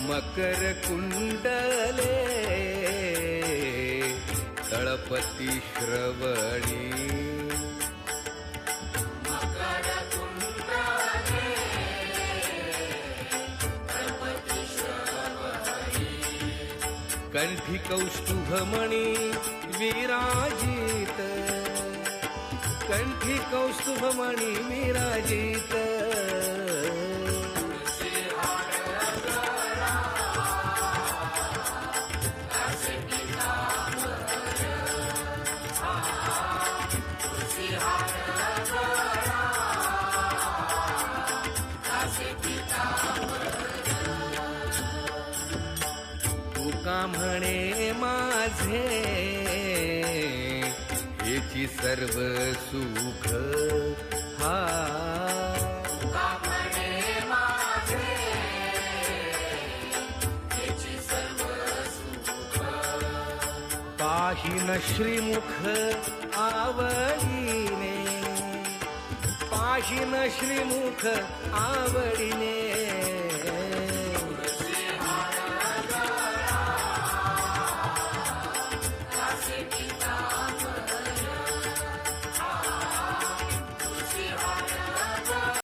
मकर कुंडले तळपती श्रवणी मकर कुंडले तळपती श्रवणी कंठी कौस्तुभमणी विराजित कंठी कौस्तुभमणी विराजित तुका म्हणे माझे हेची सर्व सुख हा तुका म्हणे माझे हेची सर्व सुख पाहिन श्रीमुख आवडीने पाहिन श्रीमुख आवडीने